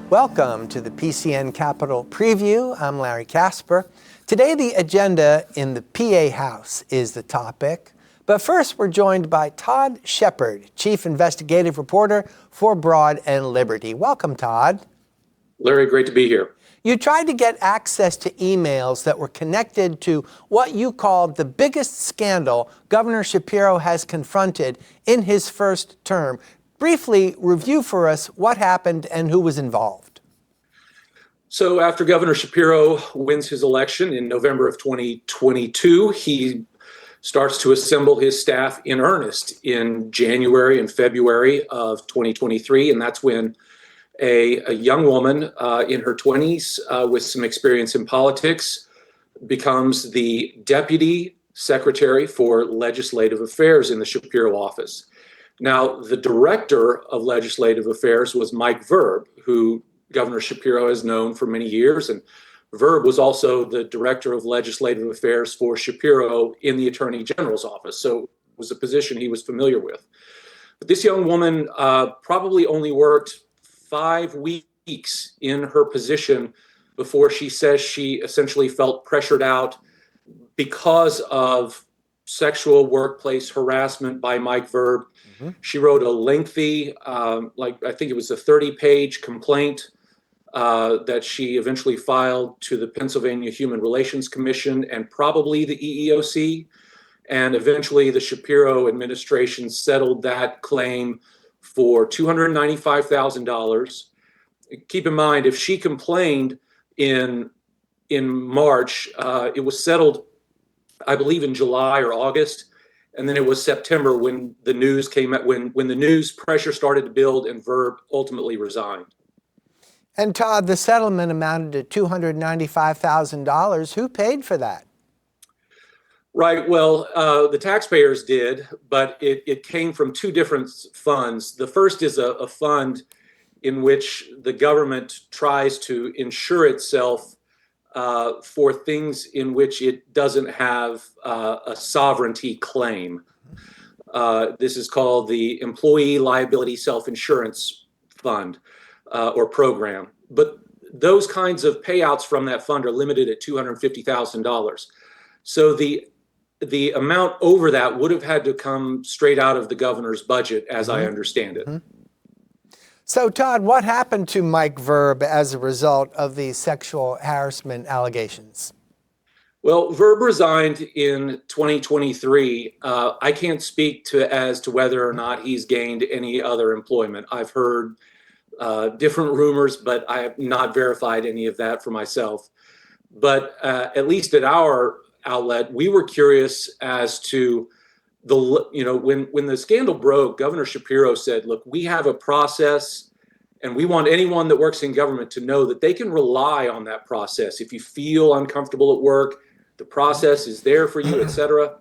Welcome to the PCN Capitol Preview. I'm Larry Casper. Today the agenda in the PA House is the topic. But first we're joined by Todd Shepard, Chief Investigative Reporter for Broad and Liberty. Welcome, Todd. Larry, great to be here. You tried to get access to emails that were connected to what you called the biggest scandal Governor Shapiro has confronted in his first term. Briefly review for us what happened and who was involved. So after Governor Shapiro wins his election in November of 2022, he starts to assemble his staff in earnest in January and February of 2023. And that's when a young woman in her 20s with some experience in politics becomes the Deputy Secretary for Legislative Affairs in the Shapiro office. Now, the Director of Legislative Affairs was Mike Verb, who Governor Shapiro has known for many years. And Verb was also the Director of Legislative Affairs for Shapiro in the Attorney General's office. So it was a position he was familiar with. But this young woman probably only worked 5 weeks in her position before she says she essentially felt pressured out because of sexual workplace harassment by Mike Verb. Mm-hmm. She wrote a lengthy, I think it was a 30-page complaint that she eventually filed to the Pennsylvania Human Relations Commission and probably the EEOC. And eventually the Shapiro administration settled that claim for $295,000. Keep in mind, if she complained in March, it was settled, I believe, in July or August, and then it was September when the news came out, when the news pressure started to build and Verb ultimately resigned. And Todd, the settlement amounted to $295,000. Who paid for that? Right. Well, the taxpayers did, but it came from 2 different funds. The first is a fund in which the government tries to insure itself for things in which it doesn't have a sovereignty claim. This is called the Employee Liability Self-Insurance Fund or program. But those kinds of payouts from that fund are limited at $250,000. So the amount over that would have had to come straight out of the governor's budget, as I understand it. Mm-hmm. So, Todd, what happened to Mike Verb as a result of the sexual harassment allegations? Well, Verb resigned in 2023. I can't speak as to whether or not he's gained any other employment. I've heard different rumors, but I have not verified any of that for myself. But at least at our outlet, we were curious as to when the scandal broke, Governor Shapiro said, look, we have a process and we want anyone that works in government to know that they can rely on that process. If you feel uncomfortable at work, the process is there for you, et cetera.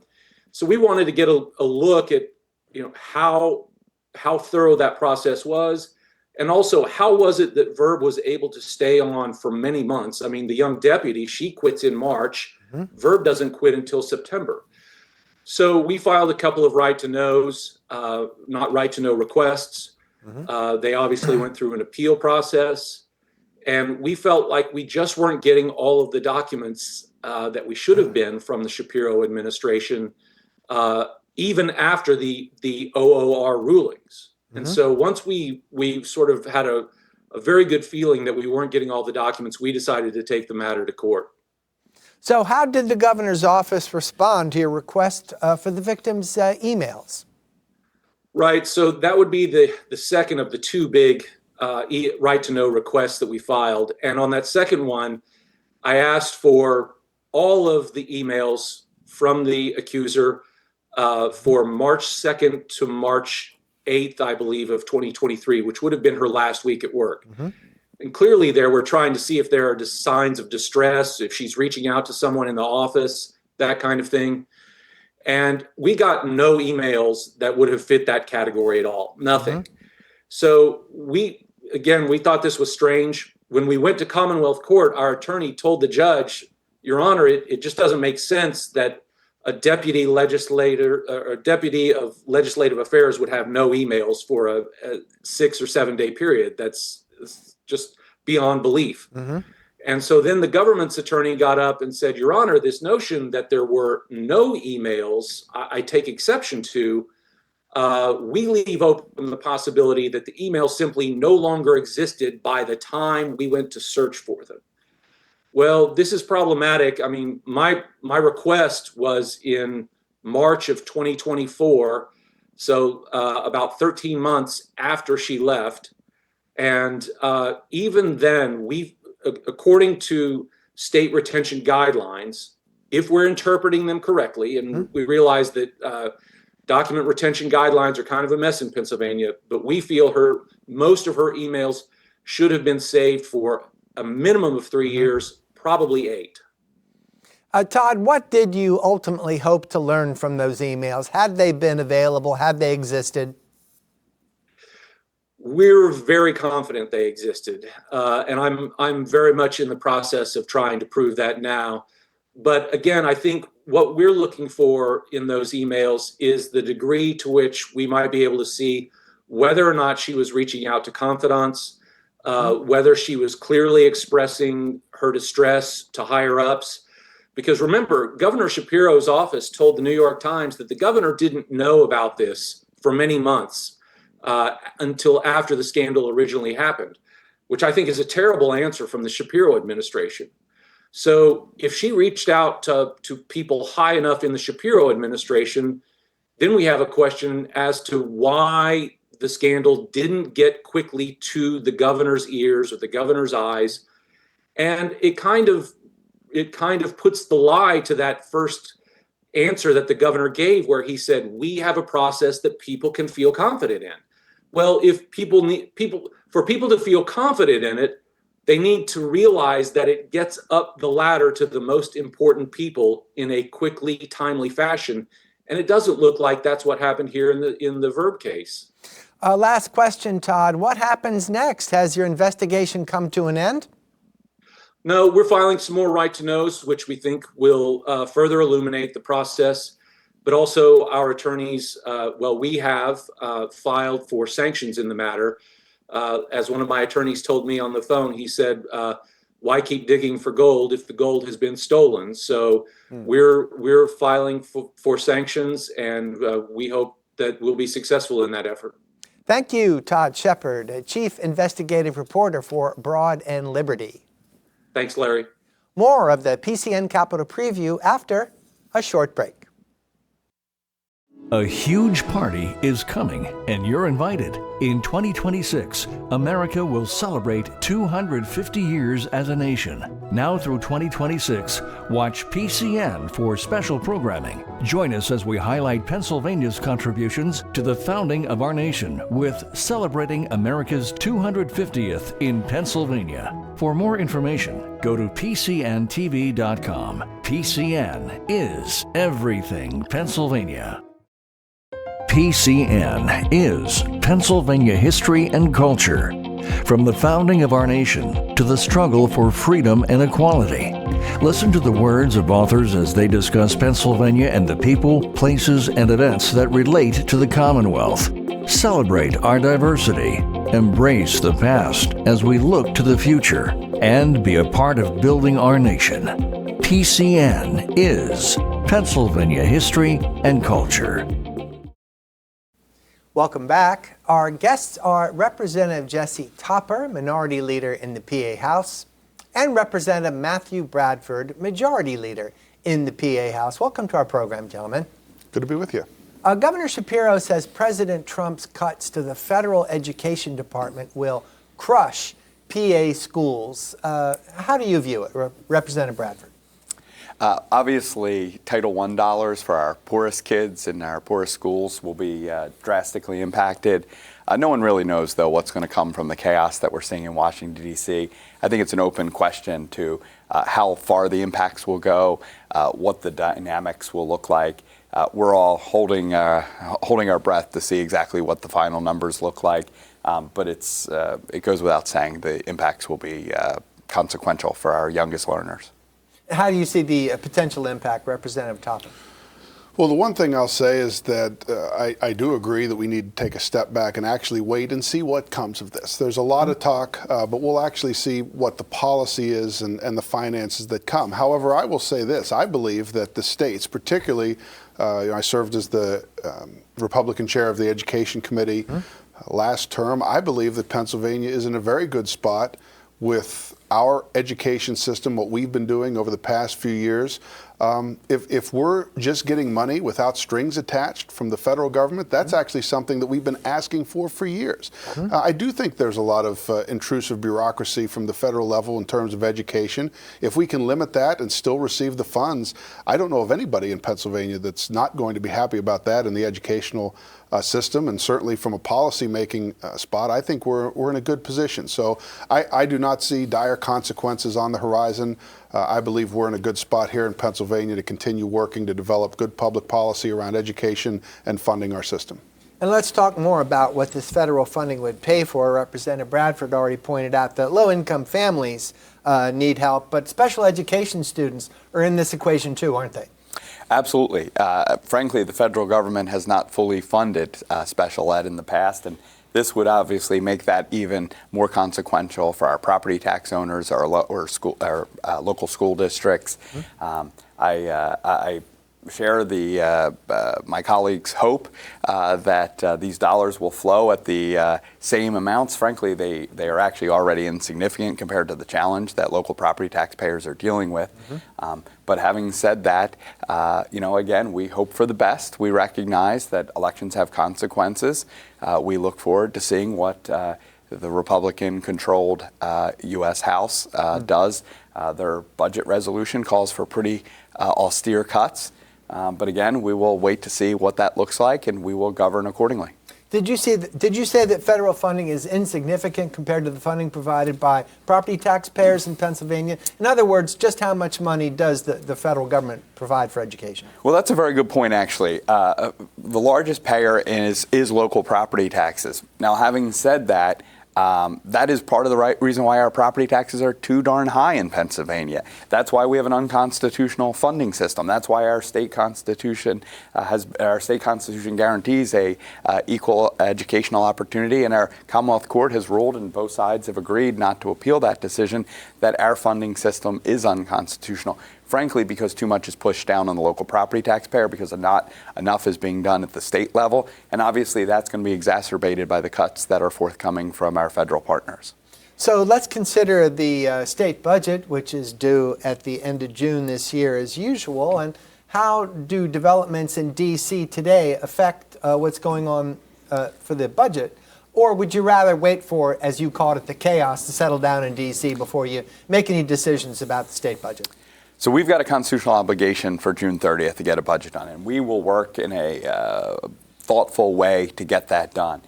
So we wanted to get a look at, how thorough that process was. And also, how was it that Verb was able to stay on for many months? I mean, the young deputy, she quits in March. Mm-hmm. Verb doesn't quit until September. So we filed a couple of right-to-knows, not right-to-know requests. Mm-hmm. They obviously went through an appeal process. And we felt like we just weren't getting all of the documents that we should have been from the Shapiro administration, even after the OOR rulings. Mm-hmm. And so once we sort of had a very good feeling that we weren't getting all the documents, we decided to take the matter to court. So how did the governor's office respond to your request for the victims' emails? Right. So that would be the second of the 2 big right-to-know requests that we filed. And on that second one, I asked for all of the emails from the accuser for March 2nd to March 8th, I believe, of 2023, which would have been her last week at work. Mm-hmm. And clearly there we're trying to see if there are signs of distress, if she's reaching out to someone in the office, that kind of thing. And we got no emails that would have fit that category at all, nothing. Mm-hmm. So we thought this was strange. When we went to Commonwealth Court, our attorney told the judge, Your Honor, it just doesn't make sense that a deputy legislator or a deputy of legislative affairs would have no emails for a 6 or 7 day period. That's just beyond belief. And so then the government's attorney got up and said, Your Honor, this notion that there were no emails, I take exception to. We leave open the possibility that the email simply no longer existed by the time we went to search for them. Well, this is problematic. I mean, my request was in March of 2024, so about 13 months after she left. And even then, according to state retention guidelines, if we're interpreting them correctly, and we realize that document retention guidelines are kind of a mess in Pennsylvania, but we feel most of her emails should have been saved for a minimum of 3 years, probably 8. Todd, what did you ultimately hope to learn from those emails? Had they been available? Had they existed? We're very confident they existed, and I'm very much in the process of trying to prove that now. But again, I think what we're looking for in those emails is the degree to which we might be able to see whether or not she was reaching out to confidants, whether she was clearly expressing her distress to higher ups. Because remember, Governor Shapiro's office told the New York Times that the governor didn't know about this for many months until after the scandal originally happened, which I think is a terrible answer from the Shapiro administration. So if she reached out to people high enough in the Shapiro administration, then we have a question as to why the scandal didn't get quickly to the governor's ears or the governor's eyes. And it kind of puts the lie to that first answer that the governor gave, where he said, we have a process that people can feel confident in. Well, if for people to feel confident in it, they need to realize that it gets up the ladder to the most important people in a quickly, timely fashion. And it doesn't look like that's what happened here in the Verb case. Last question, Todd. What happens next? Has your investigation come to an end? No, we're filing some more right to knows, which we think will further illuminate the process. But also our attorneys, we have filed for sanctions in the matter. As one of my attorneys told me on the phone, he said, why keep digging for gold if the gold has been stolen? So we're filing for sanctions, and we hope that we'll be successful in that effort. Thank you, Todd Shepard, Chief Investigative Reporter for Broad and Liberty. Thanks, Larry. More of the PCN Capitol Preview after a short break. A huge party is coming, and you're invited. In 2026, America will celebrate 250 years as a nation. Now through 2026, watch PCN for special programming. Join us as we highlight Pennsylvania's contributions to the founding of our nation with Celebrating America's 250th in Pennsylvania. For more information, go to PCNTV.com. PCN is everything Pennsylvania. PCN is Pennsylvania history and culture. From the founding of our nation to the struggle for freedom and equality. Listen to the words of authors as they discuss Pennsylvania and the people, places, and events that relate to the Commonwealth. Celebrate our diversity, embrace the past as we look to the future, and be a part of building our nation. PCN is Pennsylvania history and culture. Welcome back. Our guests are Representative Jesse Topper, Minority Leader in the PA House, and Representative Matthew Bradford, Majority Leader in the PA House. Welcome to our program, gentlemen. Good to be with you. Governor Shapiro says President Trump's cuts to the federal education department will crush PA schools. How do you view it, Representative Bradford? Obviously, Title I dollars for our poorest kids and our poorest schools will be drastically impacted. No one really knows, though, what's going to come from the chaos that we're seeing in Washington, D.C. I think it's an open question to how far the impacts will go, what the dynamics will look like. We're all holding our breath to see exactly what the final numbers look like, but it goes without saying the impacts will be consequential for our youngest learners. How do you see the potential impact, Representative Topper? Well, the one thing I'll say is that I do agree that we need to take a step back and actually wait and see what comes of this. There's a lot of talk, but we'll actually see what the policy is and the finances that come. However, I will say this. I believe that the states, particularly, I served as the Republican chair of the Education Committee last term. I believe that Pennsylvania is in a very good spot with our education system, what we've been doing over the past few years. If we're just getting money without strings attached from the federal government, that's actually something that we've been asking for years. I do think there's a lot of intrusive bureaucracy from the federal level in terms of education. If we can limit that and still receive the funds, I don't know of anybody in Pennsylvania that's not going to be happy about that in the educational system, and certainly from a policy-making spot, I think we're in a good position. So I do not see dire consequences on the horizon. I believe we're in a good spot here in Pennsylvania to continue working to develop good public policy around education and funding our system. And let's talk more about what this federal funding would pay for. Representative Bradford already pointed out that low-income families need help, but special education students are in this equation too, aren't they? Absolutely. Frankly, the federal government has not fully funded special ed in the past, and this would obviously make that even more consequential for our property tax owners, our local school districts. I share my colleagues' hope that these dollars will flow at the same amounts. Frankly, they are actually already insignificant compared to the challenge that local property taxpayers are dealing with. But having said that, again, we hope for the best. We recognize that elections have consequences. We look forward to seeing what the Republican-controlled U.S. House does. Their budget resolution calls for pretty austere cuts. But again, we will wait to see what that looks like, and we will govern accordingly. Did you say that federal funding is insignificant compared to the funding provided by property taxpayers in Pennsylvania? In other words, just how much money does the federal government provide for education? Well, that's a very good point, actually. The largest payer is local property taxes. Now, having said that, that is part of the reason why our property taxes are too darn high in Pennsylvania. That's why we have an unconstitutional funding system. That's why our state constitution guarantees a equal educational opportunity, and our Commonwealth Court has ruled, and both sides have agreed not to appeal that decision, that our funding system is unconstitutional. Frankly, because too much is pushed down on the local property taxpayer, because not enough is being done at the state level. And obviously that's going to be exacerbated by the cuts that are forthcoming from our federal partners. So let's consider the state budget, which is due at the end of June this year as usual. And how do developments in D.C. today affect what's going on for the budget? Or would you rather wait for, as you called it, the chaos to settle down in D.C. before you make any decisions about the state budget? So we've got a constitutional obligation for June 30th to get a budget done, and we will work in a thoughtful way to get that done.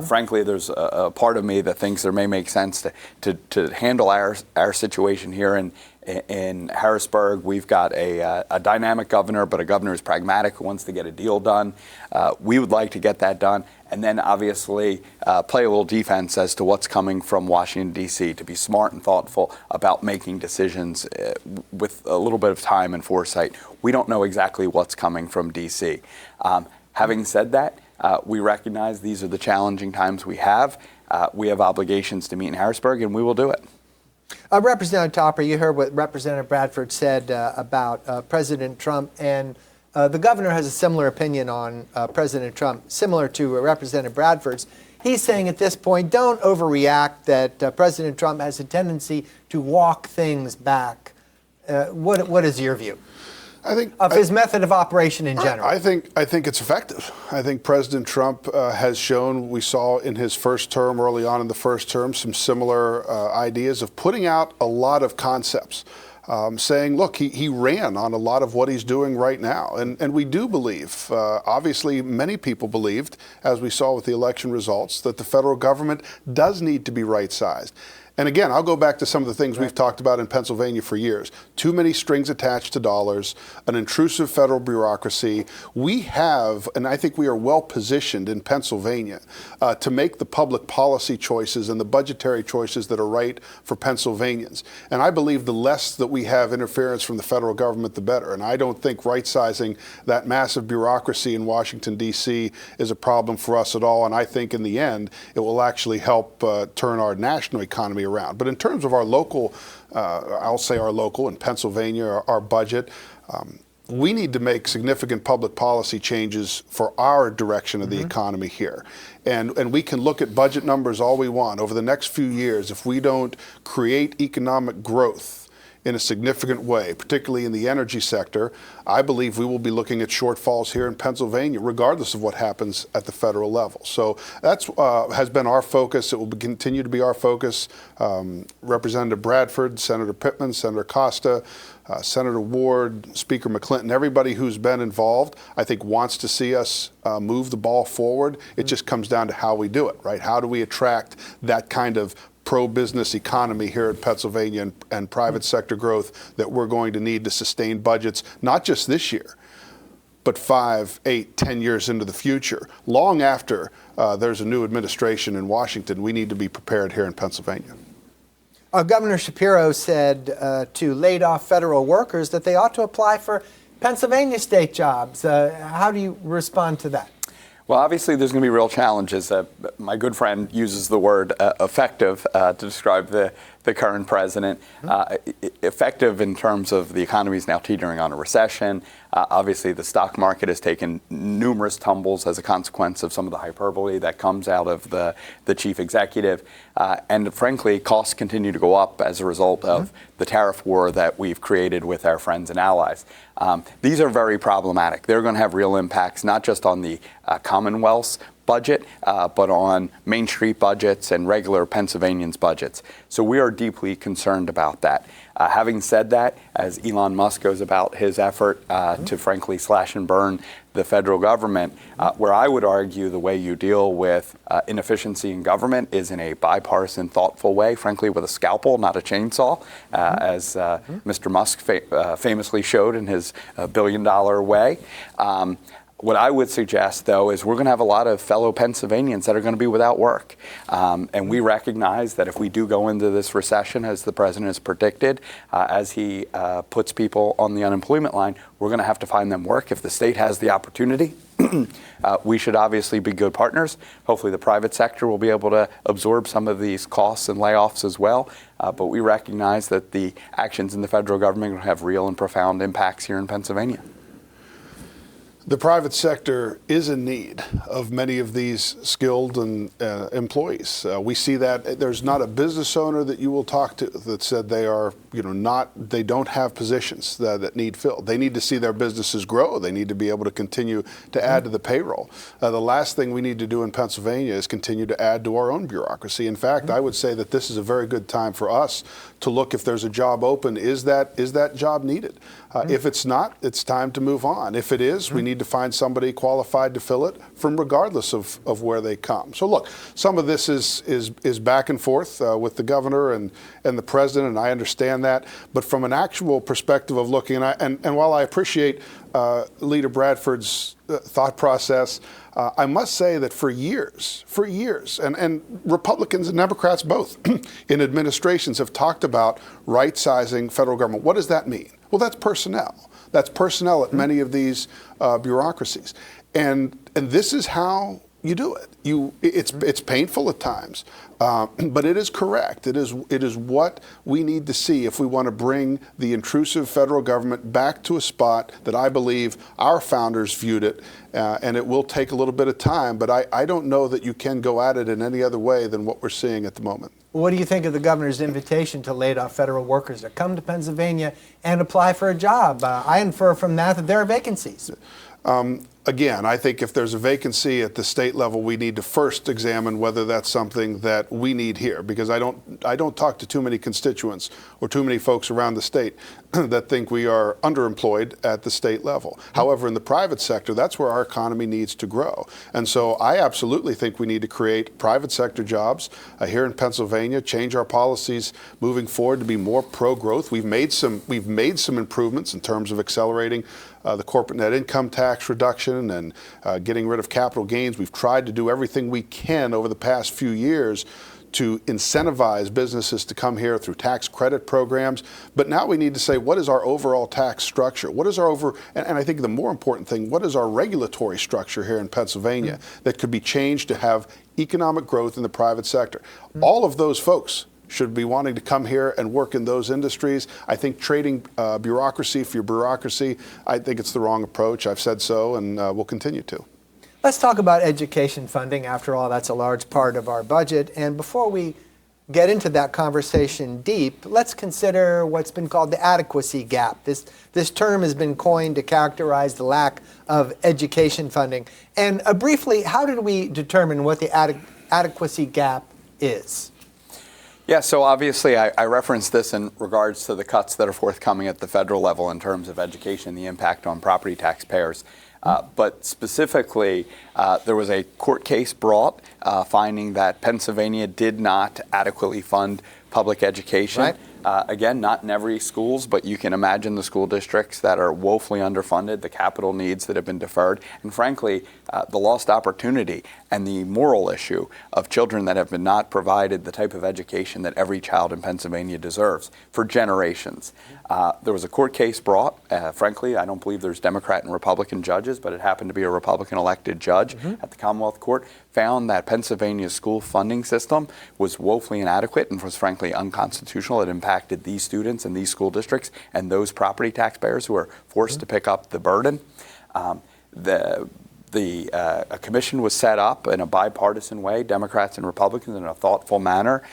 Frankly, there's a part of me that thinks there may make sense to handle our situation here in Harrisburg. We've got a dynamic governor, but a governor who's pragmatic, who wants to get a deal done. We would like to get that done, and then obviously play a little defense as to what's coming from Washington, D.C., to be smart and thoughtful about making decisions with a little bit of time and foresight. We don't know exactly what's coming from D.C. Having said that, we recognize these are the challenging times we have. We have obligations to meet in Harrisburg, and we will do it. Representative Topper, you heard what Representative Bradford said about President Trump, and the governor has a similar opinion on President Trump, similar to Representative Bradford's. He's saying at this point, don't overreact, that President Trump has a tendency to walk things back. What is your view? Of his method of operation in general? I think it's effective. I think President Trump has shown, we saw in his first term, early on in the first term, some similar ideas of putting out a lot of concepts, saying, look, he ran on a lot of what he's doing right now. And we do believe, obviously many people believed, as we saw with the election results, that the federal government does need to be right-sized. And again, I'll go back to some of the things we've talked about in Pennsylvania for years. Too many strings attached to dollars, an intrusive federal bureaucracy. We have, and I think we are well positioned in Pennsylvania to make the public policy choices and the budgetary choices that are right for Pennsylvanians. And I believe the less that we have interference from the federal government, the better. And I don't think right-sizing that massive bureaucracy in Washington, D.C. is a problem for us at all. And I think in the end, it will actually help turn our national economy around. But in terms of our local, I'll say our local in Pennsylvania, our budget, we need to make significant public policy changes for our direction of the economy here. And we can look at budget numbers all we want. Over the next few years, if we don't create economic growth in a significant way, particularly in the energy sector, I believe we will be looking at shortfalls here in Pennsylvania, regardless of what happens at the federal level. So that's has been our focus. It will continue to be our focus. Representative Bradford, Senator Pittman, Senator Costa, Senator Ward, Speaker McClinton, everybody who's been involved, I think wants to see us move the ball forward. It just comes down to how we do it, right? How do we attract that kind of pro-business economy here in Pennsylvania and private sector growth that we're going to need to sustain budgets, not just this year, but 5, 8, 10 years into the future. Long after there's a new administration in Washington, we need to be prepared here in Pennsylvania. Governor Shapiro said to laid off federal workers that they ought to apply for Pennsylvania state jobs. How do you respond to that? Well, obviously, there's going to be real challenges. My good friend uses the word effective to describe the current president. Effective in terms of the economy is now teetering on a recession. Obviously, the stock market has taken numerous tumbles as a consequence of some of the hyperbole that comes out of the chief executive. And frankly, costs continue to go up as a result of the tariff war that we've created with our friends and allies. These are very problematic. They're going to have real impacts, not just on the Commonwealth's budget, but on Main Street budgets and regular Pennsylvanians' budgets. So we are deeply concerned about that. Having said that, as Elon Musk goes about his effort to frankly slash and burn the federal government, where I would argue the way you deal with inefficiency in government is in a bipartisan, thoughtful way, frankly with a scalpel, not a chainsaw, as Mr. Musk famously showed in his billion-dollar way. What I would suggest, though, is we're going to have a lot of fellow Pennsylvanians that are going to be without work. And we recognize that if we do go into this recession, as the president has predicted, as he puts people on the unemployment line, we're going to have to find them work. If the state has the opportunity, we should obviously be good partners. Hopefully the private sector will be able to absorb some of these costs and layoffs as well. But we recognize that the actions in the federal government will have real and profound impacts here in Pennsylvania. The private sector is in need of many of these skilled and employees. We see that there's not a business owner that you will talk to that said they are, they don't have positions that need filled. They need to see their businesses grow. They need to be able to continue to add to the payroll. The last thing we need to do in Pennsylvania is continue to add to our own bureaucracy. In fact, I would say that this is a very good time for us to look if there's a job open. Is that job needed? If it's not, it's time to move on. If it is, we need to find somebody qualified to fill it from regardless of where they come. So look, some of this is back and forth with the governor and the president, and I understand that. But from an actual perspective of looking, and while I appreciate Leader Bradford's thought process, I must say that for years, and Republicans and Democrats both in administrations have talked about right-sizing federal government. What does that mean? Well, that's personnel. That's personnel at many of these bureaucracies. And this is how you do it. It's painful at times, but it is correct. It is what we need to see if we want to bring the intrusive federal government back to a spot that I believe our founders viewed it, and it will take a little bit of time, but I don't know that you can go at it in any other way than what we're seeing at the moment. What do you think of the governor's invitation to laid off federal workers to come to Pennsylvania and apply for a job? I infer from that there are vacancies. Again, I think if there's a vacancy at the state level, we need to first examine whether that's something that we need here, because I don't talk to too many constituents or too many folks around the state that think we are underemployed at the state level. However, in the private sector, that's where our economy needs to grow. And so I absolutely think we need to create private sector jobs here in Pennsylvania, change our policies moving forward to be more pro-growth. We've made some improvements in terms of accelerating the corporate net income tax reduction and getting rid of capital gains. We've tried to do everything we can over the past few years to incentivize businesses to come here through tax credit programs. But now we need to say, what is our overall tax structure? What is our and I think the more important thing, what is our regulatory structure here in Pennsylvania that could be changed to have economic growth in the private sector? All of those folks should be wanting to come here and work in those industries. I think trading bureaucracy for your bureaucracy, I think it's the wrong approach. I've said so, and we'll continue to. Let's talk about education funding. After all, that's a large part of our budget. And before we get into that conversation deep, let's consider what's been called the adequacy gap. This term has been coined to characterize the lack of education funding. And briefly, how did we determine what the adequacy gap is? Yeah, so obviously I referenced this in regards to the cuts that are forthcoming at the federal level in terms of education, the impact on property taxpayers. But specifically, there was a court case brought finding that Pennsylvania did not adequately fund public education. Right. Again, not in every schools, but you can imagine the school districts that are woefully underfunded, the capital needs that have been deferred, and frankly, the lost opportunity and the moral issue of children that have been not provided the type of education that every child in Pennsylvania deserves for generations. There was a court case brought. Frankly, I don't believe there's Democrat and Republican judges, but it happened to be a Republican elected judge at the Commonwealth Court, found that Pennsylvania's school funding system was woefully inadequate and was frankly unconstitutional. It impacted these students and these school districts and those property taxpayers who are forced to pick up the burden. A commission was set up in a bipartisan way, Democrats and Republicans, in a thoughtful manner.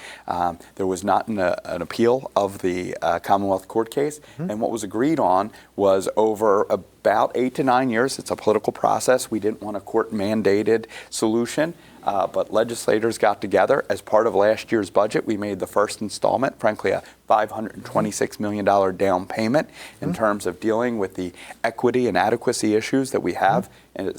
There was not an appeal of the Commonwealth Court case. And what was agreed on was over about 8 to 9 years. It's a political process. We didn't want a court-mandated solution. But legislators got together. As part of last year's budget, we made the first installment, frankly, a $526 million down payment in terms of dealing with the equity and adequacy issues that we have in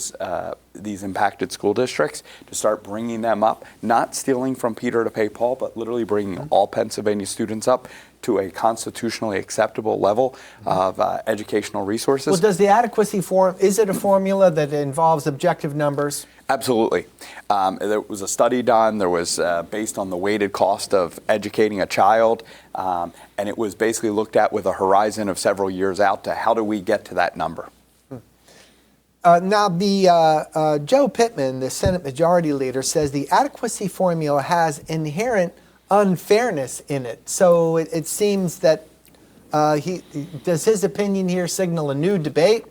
these impacted school districts, to start bringing them up, not stealing from Peter to pay Paul, but literally bringing all Pennsylvania students up to a constitutionally acceptable level of educational resources. Well, does the adequacy is it a formula that involves objective numbers? Absolutely. There was a study done. There was based on the weighted cost of educating a child, and it was basically looked at with a horizon of several years out to how do we get to that number. Now, the Joe Pittman, the Senate Majority Leader, says the adequacy formula has inherent unfairness in it. So it seems that does his opinion here signal a new debate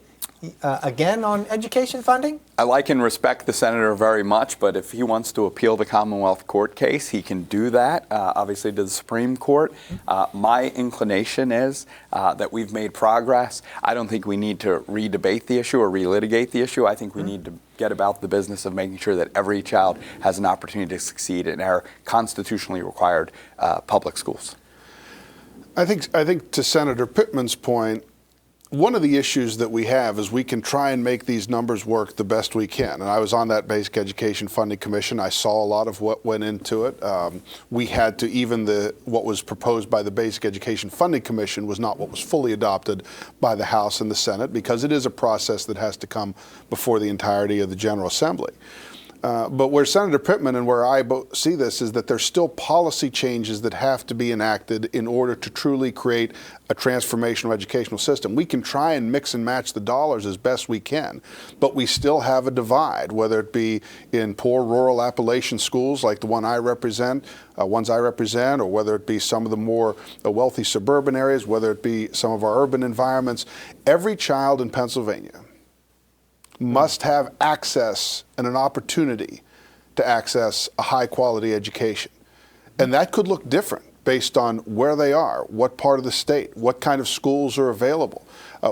again on education funding? I like and respect the senator very much, but if he wants to appeal the Commonwealth Court case, he can do that, obviously to the Supreme Court. My inclination is that we've made progress. I don't think we need to re-debate the issue or relitigate the issue. I think we need to get about the business of making sure that every child has an opportunity to succeed in our constitutionally required public schools. I think to Senator Pittman's point, one of the issues that we have is we can try and make these numbers work the best we can. And I was on that Basic Education Funding Commission. I saw a lot of what went into it. We had to, even what was proposed by the Basic Education Funding Commission was not what was fully adopted by the House and the Senate, because it is a process that has to come before the entirety of the General Assembly. But where Senator Pittman and where I see this is that there's still policy changes that have to be enacted in order to truly create a transformational educational system. We can try and mix and match the dollars as best we can, but we still have a divide, whether it be in poor rural Appalachian schools like the ones I represent, or whether it be some of the more wealthy suburban areas, whether it be some of our urban environments. Every child in Pennsylvania must have access and an opportunity to access a high-quality education. And that could look different based on where they are, what part of the state, what kind of schools are available.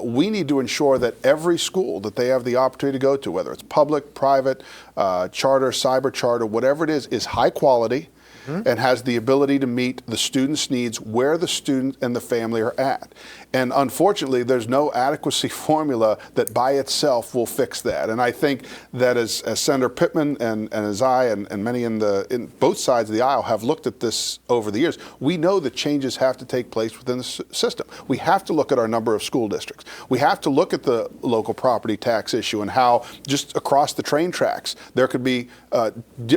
We need to ensure that every school that they have the opportunity to go to, whether it's public, private, charter, cyber charter, whatever it is high quality, and has the ability to meet the student's needs where the student and the family are at. And unfortunately, there's no adequacy formula that by itself will fix that. And I think that as Senator Pittman and as I and many in both sides of the aisle have looked at this over the years, we know that changes have to take place within the system. We have to look at our number of school districts. We have to look at the local property tax issue and how just across the train tracks there could be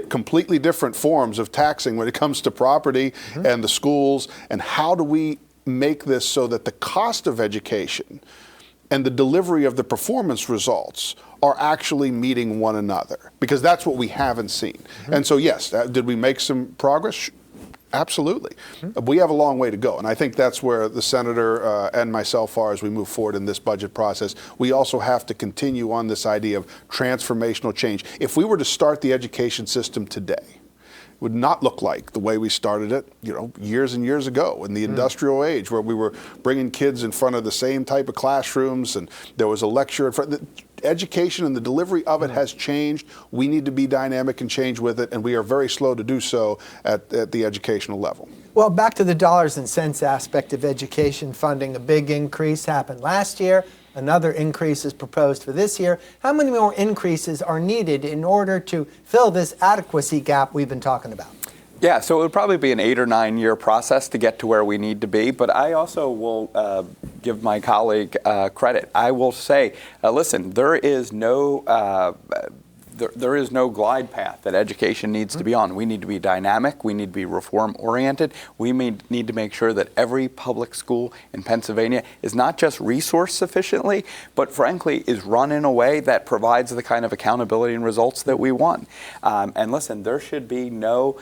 completely different forms of taxing when it comes to property and the schools, and how do we make this so that the cost of education and the delivery of the performance results are actually meeting one another, because that's what we haven't seen. And so yes, did we make some progress? Absolutely. We have a long way to go, and I think that's where the senator and myself are as we move forward in this budget process. We also have to continue on this idea of transformational change. If we were to start the education system today, would not look like the way we started it, years and years ago in the industrial age, where we were bringing kids in front of the same type of classrooms and there was a lecture in front. The education and the delivery of it has changed. We need to be dynamic and change with it, and we are very slow to do so at the educational level. Well, back to the dollars and cents aspect of education funding. A big increase happened last year. Another increase is proposed for this year. How many more increases are needed in order to fill this adequacy gap we've been talking about? Yeah, so it would probably be an 8 or 9 year process to get to where we need to be. But I also will give my colleague credit. I will say, listen, there is no glide path that education needs to be on. We need to be dynamic. We need to be reform-oriented. We need to make sure that every public school in Pennsylvania is not just resourced sufficiently, but frankly is run in a way that provides the kind of accountability and results that we want. And listen, there should be no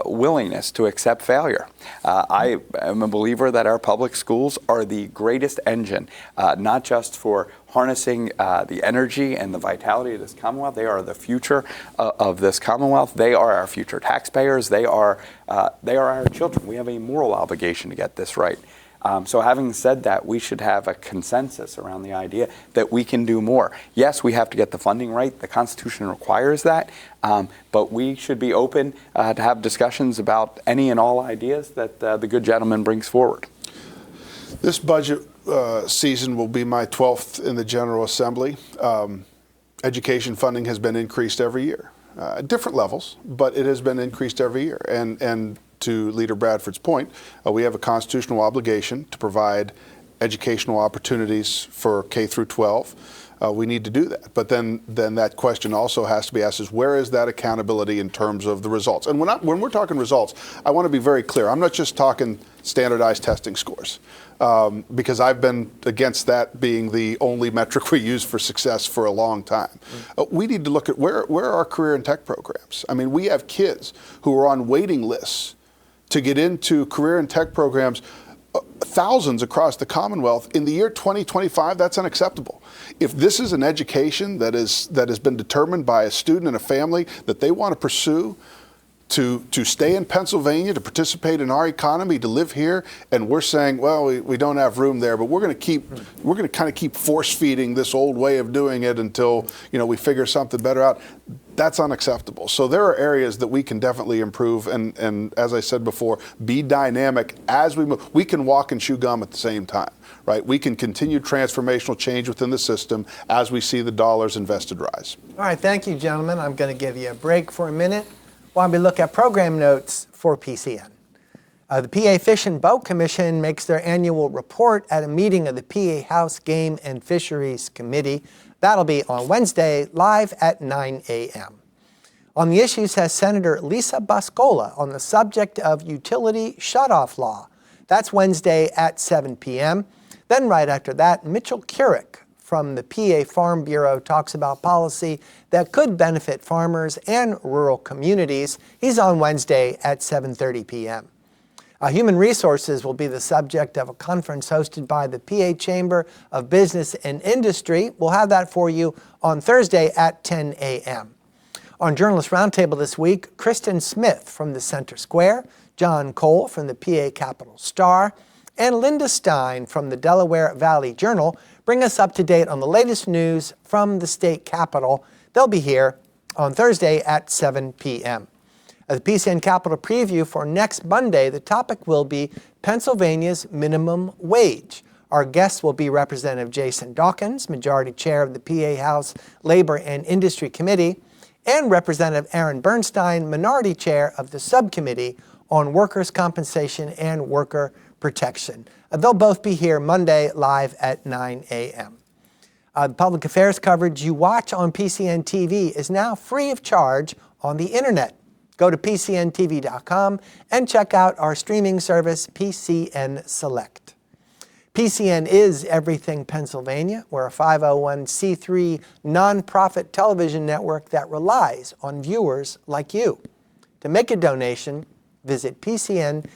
willingness to accept failure. I am a believer that our public schools are the greatest engine, not just for harnessing the energy and the vitality of this Commonwealth. They are the future of this Commonwealth. They are our future taxpayers. They are our children. We have a moral obligation to get this right. So having said that, we should have a consensus around the idea that we can do more. Yes, we have to get the funding right. The Constitution requires that. But we should be open to have discussions about any and all ideas that the good gentleman brings forward. This budget season will be my 12th in the General Assembly. Education funding has been increased every year, at different levels, but it has been increased every year. And to Leader Bradford's point, we have a constitutional obligation to provide educational opportunities for K through 12. We need to do that. But then that question also has to be asked is, where is that accountability in terms of the results? And when we're talking results, I want to be very clear. I'm not just talking standardized testing scores, because I've been against that being the only metric we use for success for a long time. We need to look at where are our career and tech programs. I mean, we have kids who are on waiting lists to get into career and tech programs, thousands across the Commonwealth. In the year 2025, that's unacceptable. If this is an education that has been determined by a student and a family that they want to pursue, to stay in Pennsylvania, to participate in our economy, to live here, and we're saying, well, we don't have room there, but we're going to kind of keep force feeding this old way of doing it until we figure something better out. That's unacceptable. So there are areas that we can definitely improve, and as I said before, be dynamic as we move. We can walk and chew gum at the same time, right? We can continue transformational change within the system as we see the dollars invested rise. All right, thank you, gentlemen. I'm going to give you a break for a minute while we look at program notes for PCN. The PA Fish and Boat Commission makes their annual report at a meeting of the PA House Game and Fisheries Committee. That'll be on Wednesday, live at 9 a.m. On the issues has Senator Lisa Boscola on the subject of utility shutoff law. That's Wednesday at 7 p.m. Then right after that, Mitchell Keurig from the PA Farm Bureau talks about policy that could benefit farmers and rural communities. He's on Wednesday at 7:30 p.m. Human Resources will be the subject of a conference hosted by the PA Chamber of Business and Industry. We'll have that for you on Thursday at 10 a.m. On Journalist Roundtable this week, Kristen Smith from the Center Square, John Cole from the PA Capitol Star, and Linda Stein from the Delaware Valley Journal bring us up to date on the latest news from the state capitol. They'll be here on Thursday at 7 p.m. At the PCN Capitol Preview for next Monday, the topic will be Pennsylvania's minimum wage. Our guest will be Representative Jason Dawkins, Majority Chair of the PA House Labor and Industry Committee, and Representative Aaron Bernstein, Minority Chair of the Subcommittee on Workers' Compensation and Worker Protection. They'll both be here Monday live at 9 a.m. The public affairs coverage you watch on PCN TV is now free of charge on the internet. Go to PCNTV.com and check out our streaming service, PCN Select. PCN is Everything Pennsylvania. We're a 501c3 nonprofit television network that relies on viewers like you. To make a donation, visit PCNTV.com.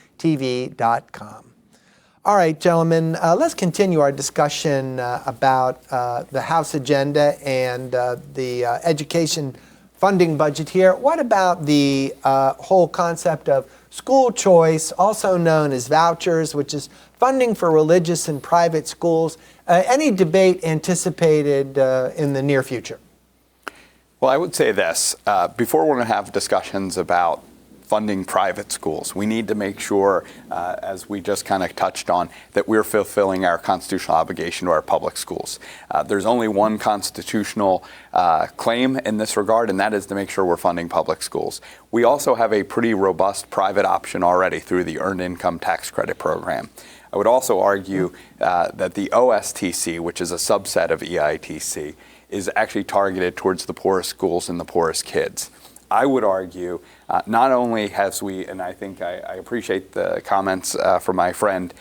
All right, gentlemen, let's continue our discussion about the House agenda and the education funding budget here. What about the whole concept of school choice, also known as vouchers, which is funding for religious and private schools? Any debate anticipated in the near future? Well, I would say this. Before we're going to have discussions about funding private schools, we need to make sure, as we just kind of touched on, that we're fulfilling our constitutional obligation to our public schools. There's only one constitutional claim in this regard, and that is to make sure we're funding public schools. We also have a pretty robust private option already through the Earned Income Tax Credit Program. I would also argue that the OSTC, which is a subset of EITC, is actually targeted towards the poorest schools and the poorest kids. I would argue not only has we, and I think I appreciate the comments from my friend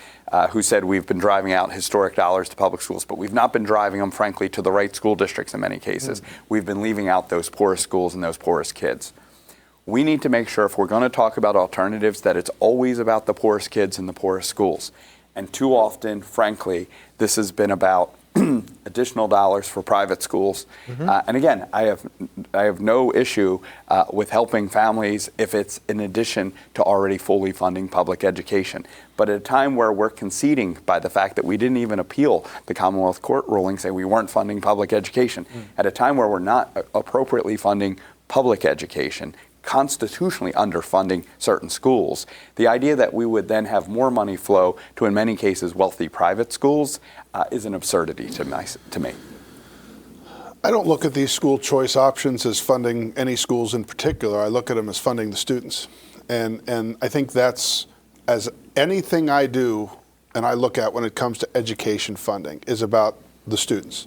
who said we've been driving out historic dollars to public schools, but we've not been driving them, frankly, to the right school districts in many cases. We've been leaving out those poorest schools and those poorest kids. We need to make sure if we're going to talk about alternatives that it's always about the poorest kids and the poorest schools. And too often, frankly, this has been about additional dollars for private schools. And again, I have no issue with helping families if it's in addition to already fully funding public education. But at a time where we're conceding by the fact that we didn't even appeal the Commonwealth Court ruling saying we weren't funding public education, at a time where we're not appropriately funding public education, constitutionally underfunding certain schools, the idea that we would then have more money flow to, in many cases, wealthy private schools is an absurdity to me. I don't look at these school choice options as funding any schools in particular. I look at them as funding the students. And I think that's, as anything I do and I look at when it comes to education funding, is about the students.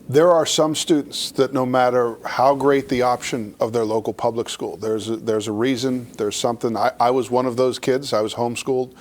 There are some students that no matter how great the option of their local public school, there's a reason, there's something. I was one of those kids. I was homeschooled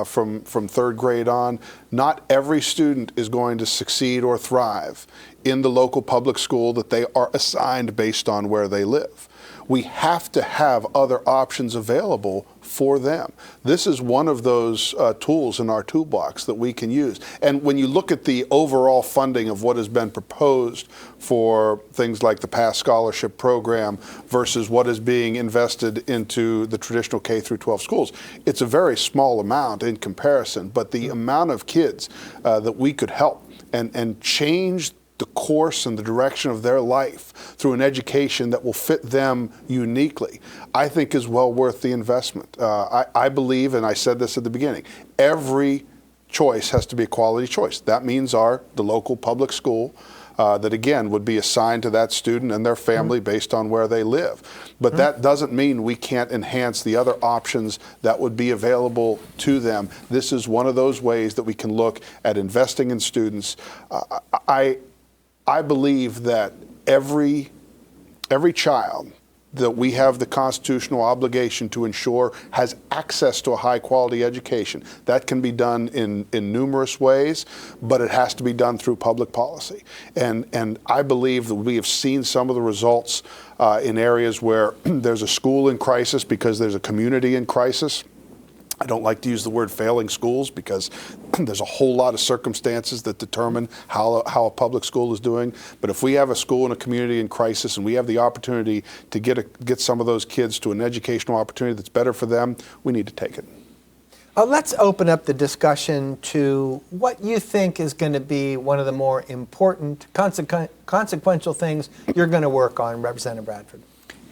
from third grade on. Not every student is going to succeed or thrive in the local public school that they are assigned based on where they live. We have to have other options available for them. This is one of those tools in our toolbox that we can use. And when you look at the overall funding of what has been proposed for things like the PASS scholarship program versus what is being invested into the traditional K through 12 schools, it's a very small amount in comparison, but the amount of kids that we could help and change the course and the direction of their life through an education that will fit them uniquely, I think is well worth the investment. I believe, and I said this at the beginning, every choice has to be a quality choice. That means the local public school that, again, would be assigned to that student and their family based on where they live. But that doesn't mean we can't enhance the other options that would be available to them. This is one of those ways that we can look at investing in students. I believe that every child that we have the constitutional obligation to ensure has access to a high quality education. That can be done in numerous ways, but it has to be done through public policy. And I believe that we have seen some of the results in areas where there's a school in crisis because there's a community in crisis. I don't like to use the word failing schools because there's a whole lot of circumstances that determine how a public school is doing. But if we have a school in a community in crisis and we have the opportunity to get some of those kids to an educational opportunity that's better for them, we need to take it. Let's open up the discussion to what you think is going to be one of the more important, consequential things you're going to work on, Representative Bradford.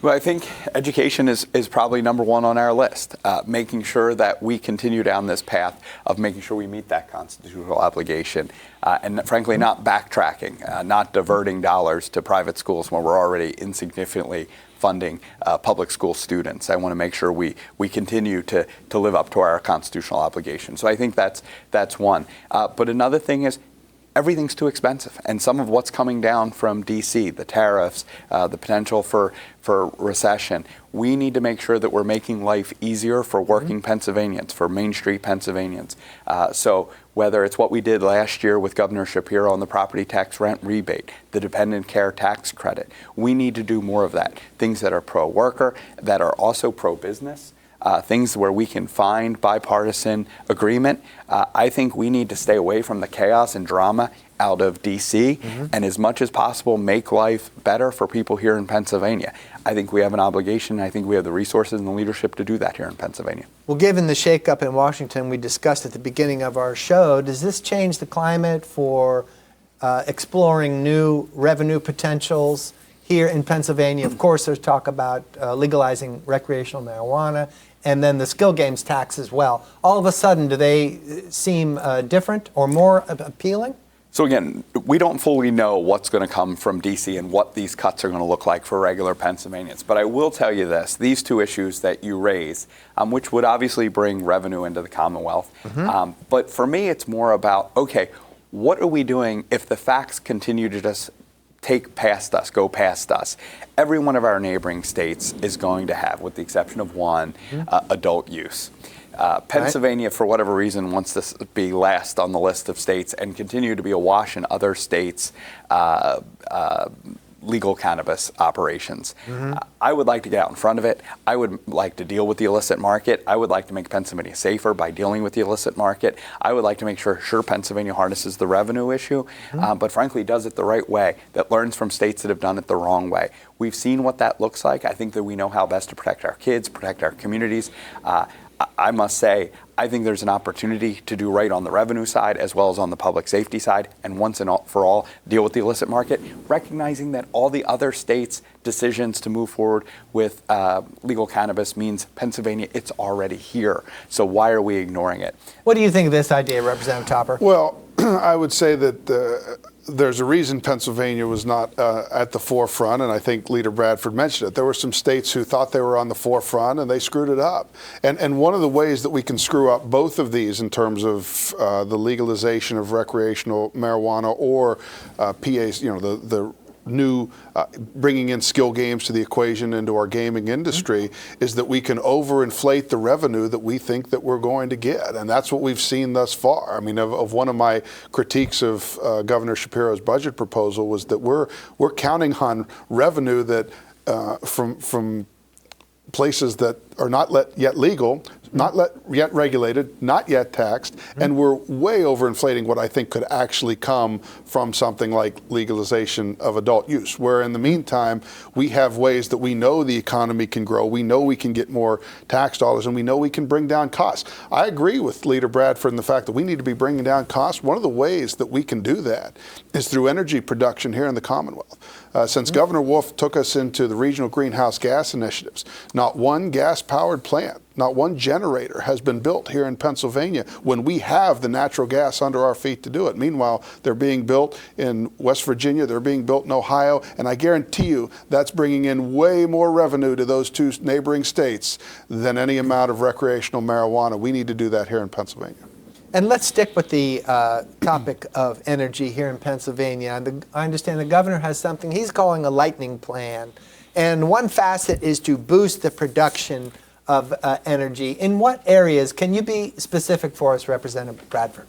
Well, I think education is probably number one on our list, making sure that we continue down this path of making sure we meet that constitutional obligation and frankly not backtracking, not diverting dollars to private schools when we're already insignificantly funding public school students. I want to make sure we continue to live up to our constitutional obligation. So I think that's one. But another thing is everything's too expensive. And some of what's coming down from D.C., the tariffs, the potential for recession, we need to make sure that we're making life easier for working Pennsylvanians, for Main Street Pennsylvanians. So whether it's what we did last year with Governor Shapiro on the property tax rent rebate, the dependent care tax credit, we need to do more of that. Things that are pro-worker, that are also pro-business. Things where we can find bipartisan agreement. I think we need to stay away from the chaos and drama out of D.C. And as much as possible make life better for people here in Pennsylvania. I think we have an obligation. I think we have the resources and the leadership to do that here in Pennsylvania. Well, given the shakeup in Washington we discussed at the beginning of our show, does this change the climate for exploring new revenue potentials here in Pennsylvania? Of course, there's talk about legalizing recreational marijuana and then the skill games tax as well. All of a sudden, do they seem different or more appealing? So again, we don't fully know what's going to come from D.C. and what these cuts are going to look like for regular Pennsylvanians. But I will tell you this, these two issues that you raise, which would obviously bring revenue into the Commonwealth. But for me, it's more about, okay, what are we doing if the facts continue to just go past us? Every one of our neighboring states is going to have, with the exception of one, adult use. Pennsylvania, for whatever reason, wants to be last on the list of states and continue to be awash in other states' legal cannabis operations. I would like to get out in front of it. I would like to deal with the illicit market. I would like to make Pennsylvania safer by dealing with the illicit market. I would like to make sure Pennsylvania harnesses the revenue issue, but frankly does it the right way, that learns from states that have done it the wrong way. We've seen what that looks like. I think that we know how best to protect our kids, protect our communities. I must say, I think there's an opportunity to do right on the revenue side as well as on the public safety side, and once and for all deal with the illicit market, recognizing that all the other states' decisions to move forward with legal cannabis means Pennsylvania, it's already here. So why are we ignoring it? What do you think of this idea, Representative Topper? Well, I would say that there's a reason Pennsylvania was not at the forefront, and I think Leader Bradford mentioned it. There were some states who thought they were on the forefront, and they screwed it up. And one of the ways that we can screw up both of these in terms of the legalization of recreational marijuana or PAs, the new bringing in skill games to the equation into our gaming industry is that we can overinflate the revenue that we think that we're going to get. And that's what we've seen thus far. I mean, of one of my critiques of Governor Shapiro's budget proposal was that we're counting on revenue that from places that are not yet legal, not yet regulated, not yet taxed, and we're way overinflating what I think could actually come from something like legalization of adult use, where in the meantime, we have ways that we know the economy can grow, we know we can get more tax dollars, and we know we can bring down costs. I agree with Leader Bradford in the fact that we need to be bringing down costs. One of the ways that we can do that is through energy production here in the Commonwealth. Since Governor Wolf took us into the regional greenhouse gas initiatives, not one gas-powered plant, not one generator has been built here in Pennsylvania when we have the natural gas under our feet to do it. Meanwhile, they're being built in West Virginia, they're being built in Ohio, and I guarantee you that's bringing in way more revenue to those two neighboring states than any amount of recreational marijuana. We need to do that here in Pennsylvania. And let's stick with the topic of energy here in Pennsylvania. And I understand the governor has something he's calling a lightning plan. And one facet is to boost the production of energy. In what areas? Can you be specific for us, Representative Bradford?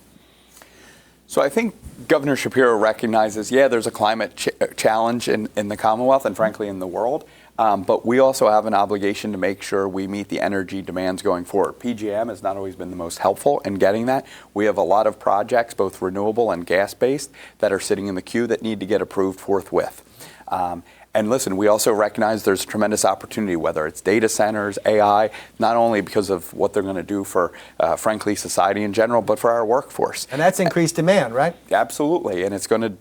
So I think Governor Shapiro recognizes, there's a climate challenge in the Commonwealth and frankly in the world. But we also have an obligation to make sure we meet the energy demands going forward. PJM has not always been the most helpful in getting that. We have a lot of projects, both renewable and gas-based, that are sitting in the queue that need to get approved forthwith. And listen, we also recognize there's tremendous opportunity, whether it's data centers, AI, not only because of what they're going to do for, frankly, society in general, but for our workforce. And that's increased demand, right? Absolutely, and it's going to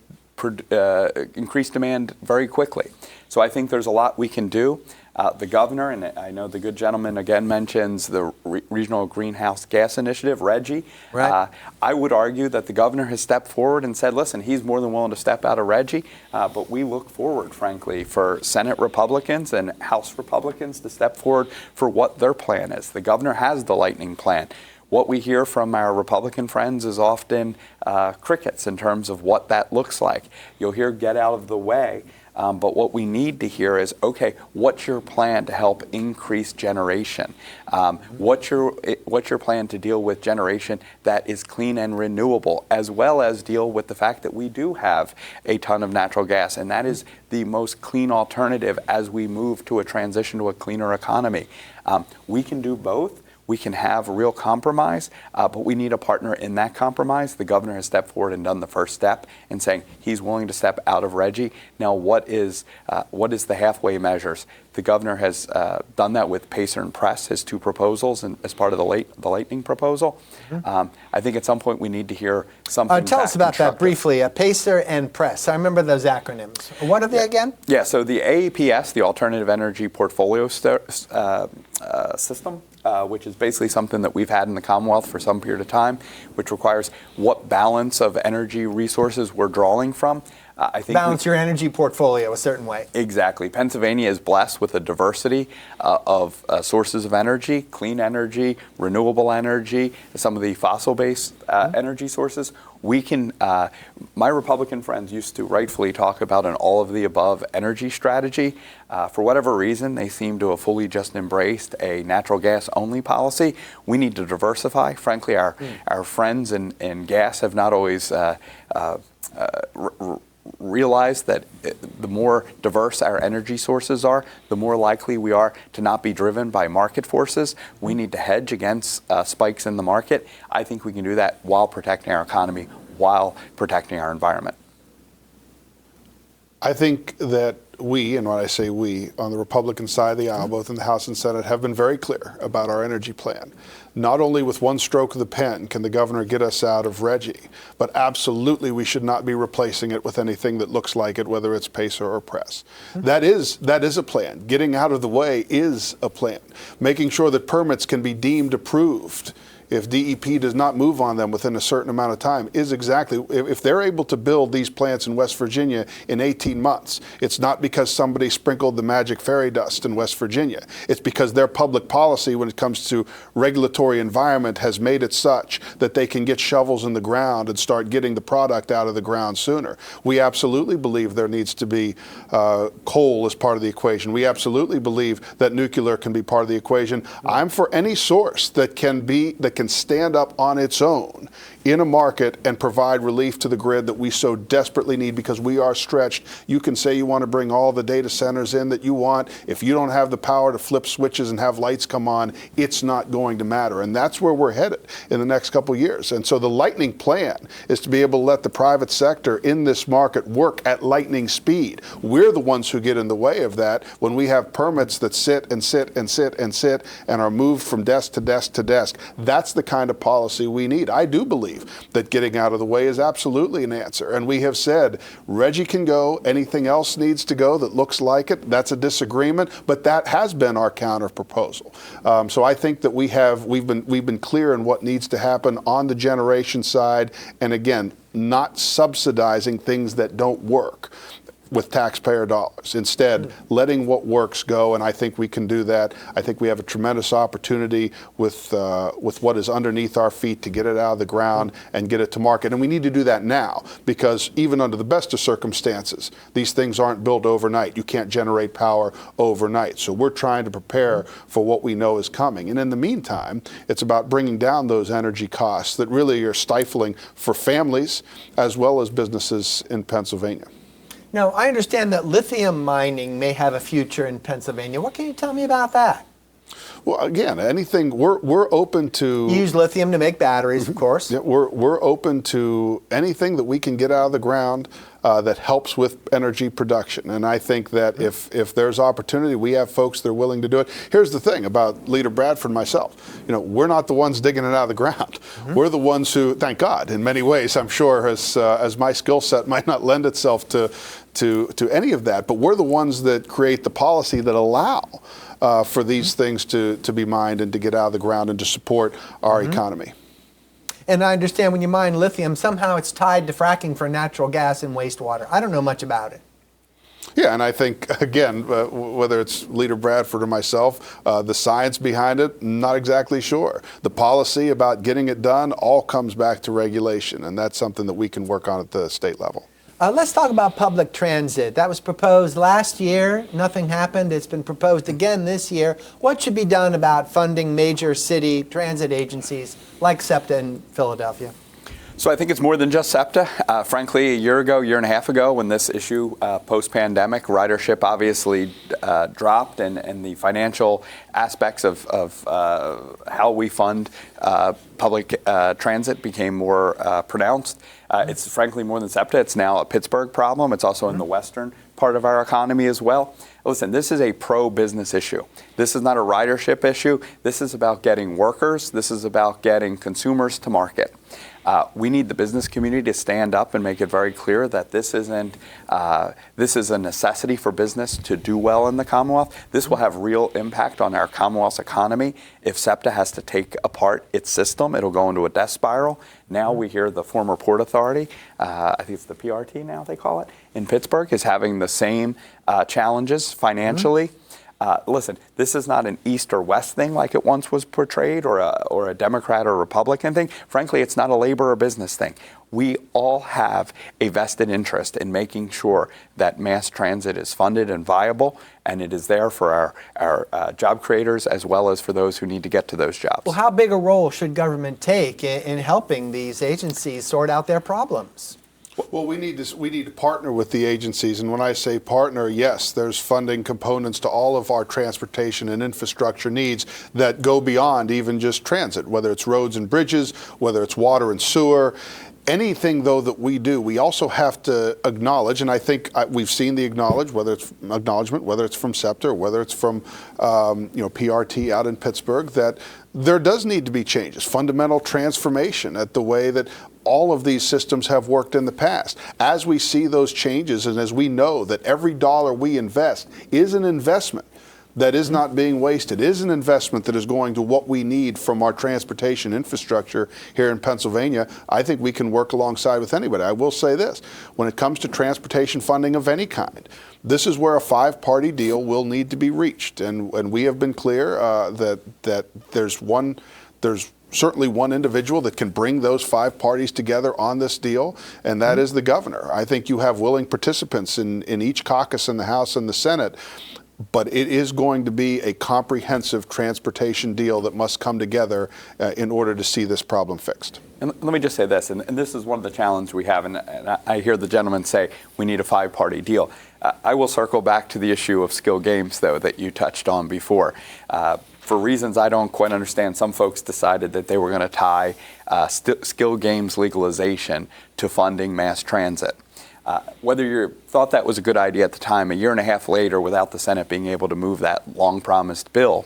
increase demand very quickly. So I think there's a lot we can do. The governor, and I know the good gentleman again mentions the Regional Greenhouse Gas Initiative, RGGI. Right. I would argue that the governor has stepped forward and said, listen, he's more than willing to step out of RGGI, but we look forward, frankly, for Senate Republicans and House Republicans to step forward for what their plan is. The governor has the lightning plan. What we hear from our Republican friends is often crickets in terms of what that looks like. You'll hear get out of the way. But what we need to hear is, okay, what's your plan to help increase generation? What's your plan to deal with generation that is clean and renewable, as well as deal with the fact that we do have a ton of natural gas, and that is the most clean alternative as we move to a transition to a cleaner economy. We can do both. We can have a real compromise, but we need a partner in that compromise. The governor has stepped forward and done the first step in saying he's willing to step out of RGGI. Now, what is the halfway measures? The governor has done that with Pacer and Press, his two proposals, and as part of the lightning proposal. I think at some point we need to hear something. Tell us about that briefly. Pacer and Press. I remember those acronyms. What are they again? Yeah. So the AEPS, the Alternative Energy Portfolio System. Which is basically something that we've had in the Commonwealth for some period of time, which requires what balance of energy resources we're drawing from. I think balance your energy portfolio a certain way. Exactly. Pennsylvania is blessed with a diversity of sources of energy, clean energy, renewable energy, some of the fossil-based energy sources. We can, my Republican friends used to rightfully talk about an all-of-the-above energy strategy. For whatever reason, they seem to have fully just embraced a natural gas-only policy. We need to diversify. Frankly, our friends in gas have not always realized that the more diverse our energy sources are, the more likely we are to not be driven by market forces. We need to hedge against spikes in the market. I think we can do that while protecting our economy, while protecting our environment. I think that we, and when I say we, on the Republican side of the aisle, both in the House and Senate, have been very clear about our energy plan. Not only with one stroke of the pen can the governor get us out of RGGI, but absolutely we should not be replacing it with anything that looks like it, whether it's Pacer or Press. That is a plan. Getting out of the way is a plan. Making sure that permits can be deemed approved if DEP does not move on them within a certain amount of time is exactly, if they're able to build these plants in West Virginia in 18 months, it's not because somebody sprinkled the magic fairy dust in West Virginia. It's because their public policy when it comes to regulatory environment has made it such that they can get shovels in the ground and start getting the product out of the ground sooner. We absolutely believe there needs to be coal as part of the equation. We absolutely believe that nuclear can be part of the equation. I'm for any source that can stand up on its own in a market and provide relief to the grid that we so desperately need because we are stretched. You can say you want to bring all the data centers in that you want. If you don't have the power to flip switches and have lights come on, it's not going to matter. And that's where we're headed in the next couple of years. And so the lightning plan is to be able to let the private sector in this market work at lightning speed. We're the ones who get in the way of that when we have permits that sit and sit and sit and sit and are moved from desk to desk to desk. That's the kind of policy we need. I do believe that getting out of the way is absolutely an answer. And we have said RGGI can go, anything else needs to go that looks like it. That's a disagreement, but that has been our counter proposal. So I think that we've been clear in what needs to happen on the generation side, and again, not subsidizing things that don't work with taxpayer dollars. Instead, letting what works go, and I think we can do that. I think we have a tremendous opportunity with what is underneath our feet to get it out of the ground and get it to market. And we need to do that now because even under the best of circumstances, these things aren't built overnight. You can't generate power overnight. So we're trying to prepare for what we know is coming. And in the meantime, it's about bringing down those energy costs that really are stifling for families as well as businesses in Pennsylvania. Now, I understand that lithium mining may have a future in Pennsylvania. What can you tell me about that? Well, again, anything we're open to. You use lithium to make batteries, of course. Yeah, we're open to anything that we can get out of the ground that helps with energy production. And I think that if there's opportunity, we have folks that are willing to do it. Here's the thing about Leader Bradford and myself. We're not the ones digging it out of the ground. We're the ones who, thank God, in many ways, I'm sure, as my skill set might not lend itself to any of that, but we're the ones that create the policy that allow for these things to be mined and to get out of the ground and to support our economy. And I understand when you mine lithium, somehow it's tied to fracking for natural gas and wastewater. I don't know much about it. Yeah, and I think, again, whether it's Leader Bradford or myself, the science behind it, not exactly sure. The policy about getting it done all comes back to regulation, and that's something that we can work on at the state level. Let's talk about public transit. That was proposed last year. Nothing happened. It's been proposed again this year. What should be done about funding major city transit agencies like SEPTA in Philadelphia? So I think it's more than just SEPTA. Frankly, a year and a half ago, when this issue, post-pandemic, ridership obviously dropped, and the financial aspects of how we fund public transit became more pronounced. It's frankly more than SEPTA. It's now a Pittsburgh problem. It's also in the western part of our economy as well. Listen, this is a pro-business issue. This is not a ridership issue. This is about getting workers. This is about getting consumers to market. We need the business community to stand up and make it very clear that this is a necessity for business to do well in the Commonwealth. This will have real impact on our Commonwealth's economy. If SEPTA has to take apart its system, it'll go into a death spiral. Now we hear the former Port Authority, I think it's the PRT now they call it, in Pittsburgh, is having the same challenges financially. Listen, this is not an East or West thing like it once was portrayed, or a Democrat or Republican thing. Frankly, it's not a labor or business thing. We all have a vested interest in making sure that mass transit is funded and viable, and it is there for our job creators as well as for those who need to get to those jobs. Well, how big a role should government take in helping these agencies sort out their problems? Well, we need to partner with the agencies, and when I say partner, yes, there's funding components to all of our transportation and infrastructure needs that go beyond even just transit, whether it's roads and bridges, whether it's water and sewer. Anything, though, that we do, we also have to acknowledge, and I think we've seen the acknowledgement, whether it's from SEPTA or whether it's from PRT out in Pittsburgh, that there does need to be changes, fundamental transformation at the way that all of these systems have worked in the past. As we see those changes, and as we know that every dollar we invest is an investment that is not being wasted, is an investment that is going to what we need from our transportation infrastructure here in Pennsylvania, I think we can work alongside with anybody. I will say this, when it comes to transportation funding of any kind, this is where a five-party deal will need to be reached. And we have been clear that there's certainly one individual that can bring those five parties together on this deal, and that is the governor. I think you have willing participants in each caucus in the House and the Senate, but it is going to be a comprehensive transportation deal that must come together in order to see this problem fixed. And let me just say this, and this is one of the challenges we have, and I hear the gentleman say we need a five-party deal. I will circle back to the issue of skill games, though, that you touched on before. For reasons I don't quite understand, some folks decided that they were going to tie skill games legalization to funding mass transit. Whether you thought that was a good idea at the time, a year and a half later, without the Senate being able to move that long-promised bill,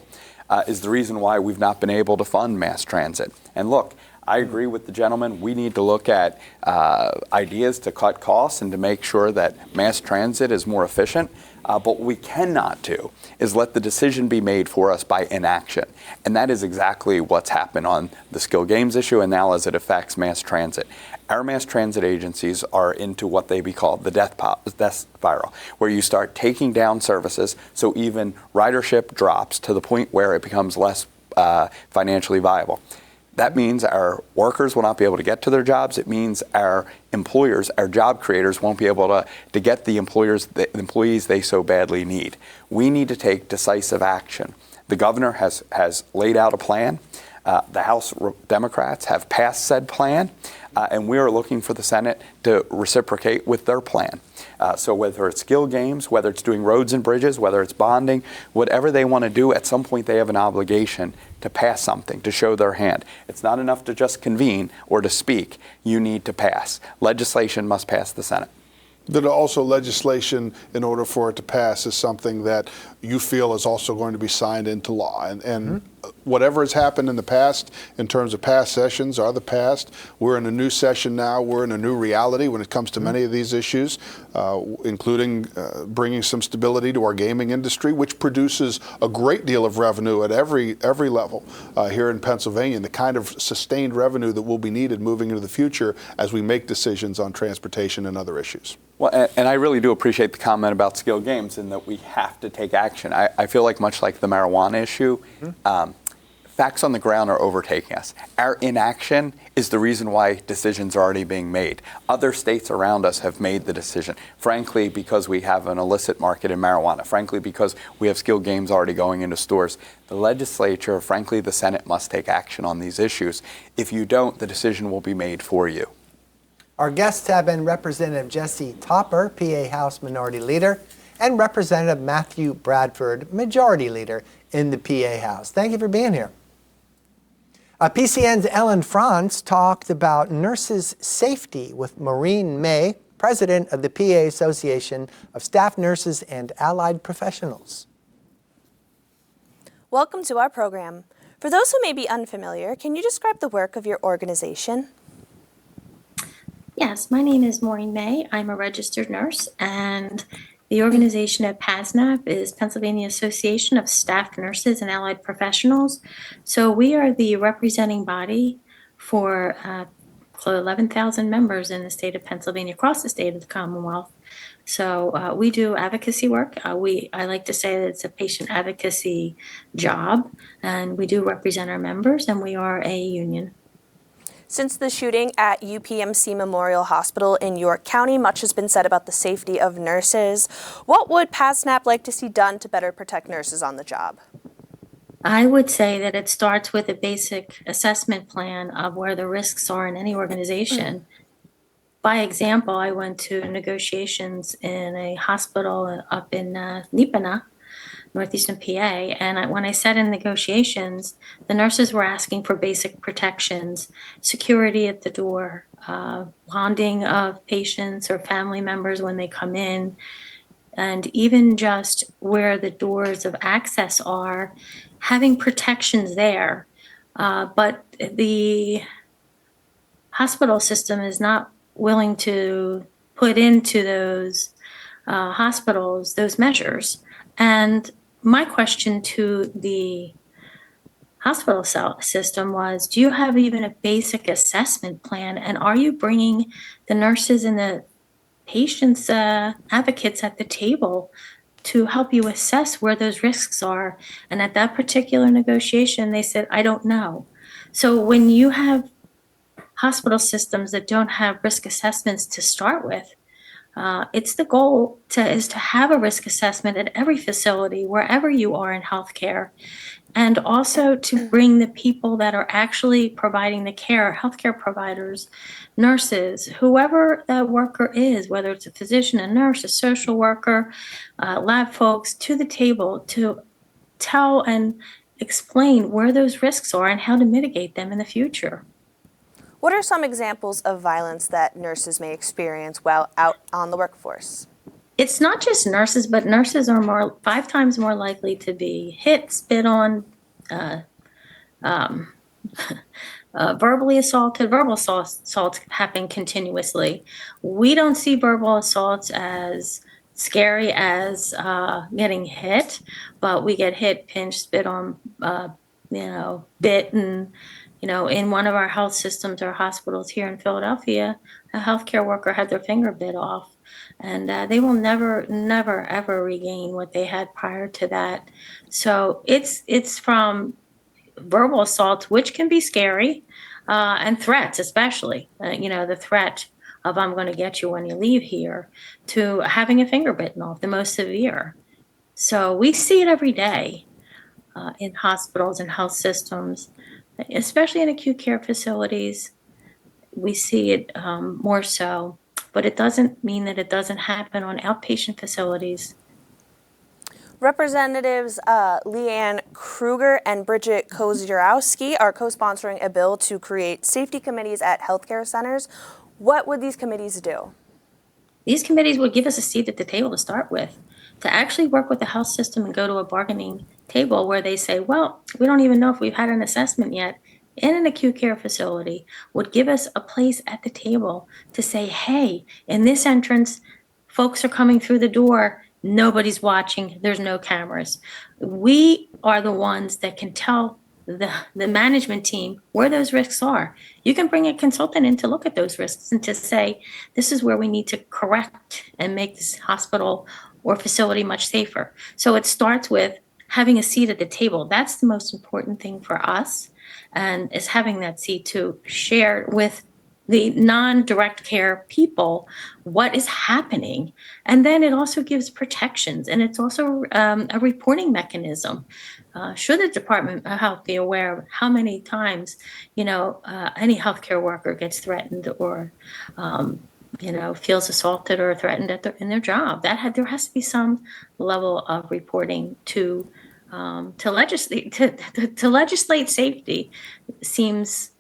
is the reason why we've not been able to fund mass transit. And look, I agree with the gentleman. We need to look at ideas to cut costs and to make sure that mass transit is more efficient. But what we cannot do is let the decision be made for us by inaction. And that is exactly what's happened on the skill games issue and now as it affects mass transit. Our mass transit agencies are into what they be called the death spiral, where you start taking down services so even ridership drops to the point where it becomes less financially viable. That means our workers will not be able to get to their jobs. It means our employers, our job creators, won't be able to get the employees they so badly need. We need to take decisive action. The governor has laid out a plan. The House Democrats have passed said plan, and we are looking for the Senate to reciprocate with their plan. So whether it's skill games, whether it's doing roads and bridges, whether it's bonding, whatever they want to do, at some point they have an obligation to pass something, to show their hand. It's not enough to just convene or to speak. You need to pass. Legislation must pass the Senate. That also legislation, in order for it to pass, is something that you feel is also going to be signed into law. And whatever has happened in the past, in terms of past sessions, are the past. We're in a new session now. We're in a new reality when it comes to many of these issues, including bringing some stability to our gaming industry, which produces a great deal of revenue at every level here in Pennsylvania, and the kind of sustained revenue that will be needed moving into the future as we make decisions on transportation and other issues. Well, and I really do appreciate the comment about skill games and that we have to take action. I feel like much like the marijuana issue, facts on the ground are overtaking us. Our inaction is the reason why decisions are already being made. Other states around us have made the decision, frankly, because we have an illicit market in marijuana, frankly, because we have skill games already going into stores. The legislature, frankly, the Senate must take action on these issues. If you don't, the decision will be made for you. Our guests have been Representative Jesse Topper, PA House Minority Leader, and Representative Matthew Bradford, Majority Leader in the PA House. Thank you for being here. PCN's Ellen Franz talked about nurses' safety with Maureen May, President of the PA Association of Staff Nurses and Allied Professionals. Welcome to our program. For those who may be unfamiliar, can you describe the work of your organization? Yes, my name is Maureen May. I'm a registered nurse, and the organization at PASNAP is Pennsylvania Association of Staff Nurses and Allied Professionals. So we are the representing body for 11,000 members in the state of Pennsylvania, across the state of the Commonwealth. So we do advocacy work. I like to say that it's a patient advocacy job, and we do represent our members, and we are a union. Since the shooting at UPMC Memorial Hospital in York County, much has been said about the safety of nurses. What would PASNAP like to see done to better protect nurses on the job? I would say that it starts with a basic assessment plan of where the risks are in any organization. By example, I went to negotiations in a hospital up in Nipana, northeastern PA, and when I sat in negotiations, the nurses were asking for basic protections, security at the door, bonding of patients or family members when they come in, and even just where the doors of access are, having protections there. But the hospital system is not willing to put into those hospitals those measures. And my question to the hospital system was, do you have even a basic assessment plan? And are you bringing the nurses and the patients' advocates at the table to help you assess where those risks are? And at that particular negotiation, they said, I don't know. So when you have hospital systems that don't have risk assessments to start with, it's the goal is to have a risk assessment at every facility, wherever you are in healthcare, and also to bring the people that are actually providing the care, healthcare providers, nurses, whoever that worker is, whether it's a physician, a nurse, a social worker, lab folks, to the table to tell and explain where those risks are and how to mitigate them in the future. What are some examples of violence that nurses may experience while out on the workforce? It's not just nurses, but nurses are 5 times more likely to be hit, spit on, verbally assaulted. Verbal assaults happen continuously. We don't see verbal assaults as scary as getting hit, but we get hit, pinched, spit on, bitten. In one of our health systems or hospitals here in Philadelphia, a healthcare worker had their finger bit off, and they will never, ever regain what they had prior to that. So it's from verbal assaults, which can be scary, and threats, especially, the threat of I'm going to get you when you leave here, to having a finger bitten off, the most severe. So we see it every day in hospitals and health systems. Especially in acute care facilities, we see it more so. but it doesn't mean that it doesn't happen on outpatient facilities. Representatives Leanne Kruger and Bridget Kozierowski are co-sponsoring a bill to create safety committees at healthcare centers. What would these committees do? These committees would give us a seat at the table to start with, to actually work with the health system and go to a bargaining table where they say, well, we don't even know if we've had an assessment yet in an acute care facility, would give us a place at the table to say, hey, in this entrance, folks are coming through the door, nobody's watching, there's no cameras. We are the ones that can tell the management team where those risks are. You can bring a consultant in to look at those risks and to say, this is where we need to correct and make this hospital or facility much safer. So it starts with having a seat at the table. That's the most important thing for us, and is having that seat to share with the non-direct care people what is happening. And then it also gives protections, and it's also a reporting mechanism. Should the Department of Health be aware of how many times, any healthcare worker gets threatened or, feels assaulted or threatened in their job? There has to be some level of reporting to legislate. To legislate safety seems,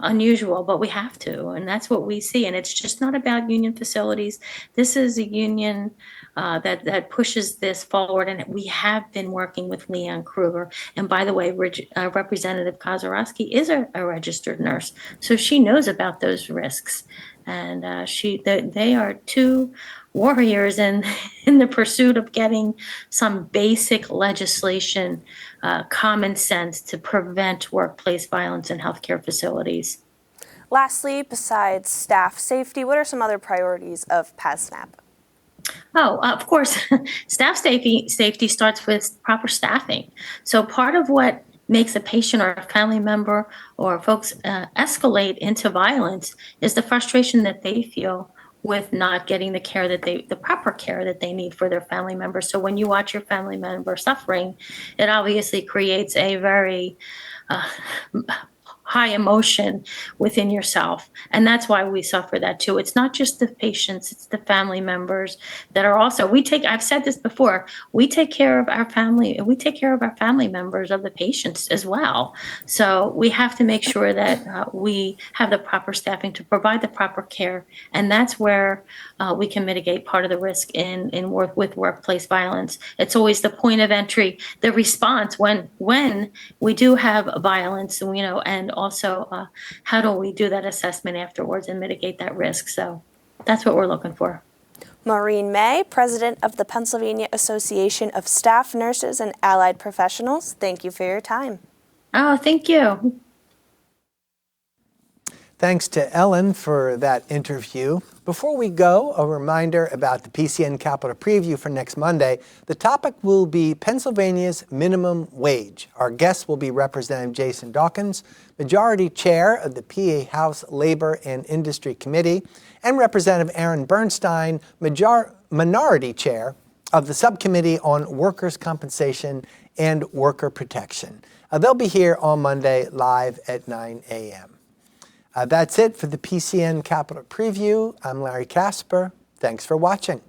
unusual, but we have to, and that's what we see. And it's just not about union facilities. This is a union that pushes this forward, and we have been working with Leanne Kruger. And by the way, Representative Kozierowski is a registered nurse, so she knows about those risks. And they are two warriors in the pursuit of getting some basic legislation, common sense to prevent workplace violence in healthcare facilities. Lastly, besides staff safety, what are some other priorities of PASNAP? Oh, of course, staff safety starts with proper staffing. So part of what makes a patient or a family member or folks escalate into violence is the frustration that they feel with not getting the proper care that they need for their family member. So when you watch your family member suffering, it obviously creates a very high emotion within yourself. And that's why we suffer that too. It's not just the patients, it's the family members that are also, I've said this before, we take care of our family, and we take care of our family members of the patients as well. So we have to make sure that we have the proper staffing to provide the proper care. And that's where we can mitigate part of the risk with workplace violence. It's always the point of entry, the response when we do have violence, and also how do we do that assessment afterwards and mitigate that risk. So that's what we're looking for. Maureen May, President of the Pennsylvania Association of Staff Nurses and Allied Professionals, thank you for your time. Oh, thank you. Thanks to Ellen for that interview. Before we go, a reminder about the PCN Capitol Preview for next Monday. The topic will be Pennsylvania's minimum wage. Our guest will be Representative Jason Dawkins, Majority Chair of the PA House Labor and Industry Committee, and Representative Aaron Bernstein, Minority Chair of the Subcommittee on Workers' Compensation and Worker Protection. They'll be here on Monday live at 9 a.m. That's it for the PCN Capitol Preview. I'm Larry Casper. Thanks for watching.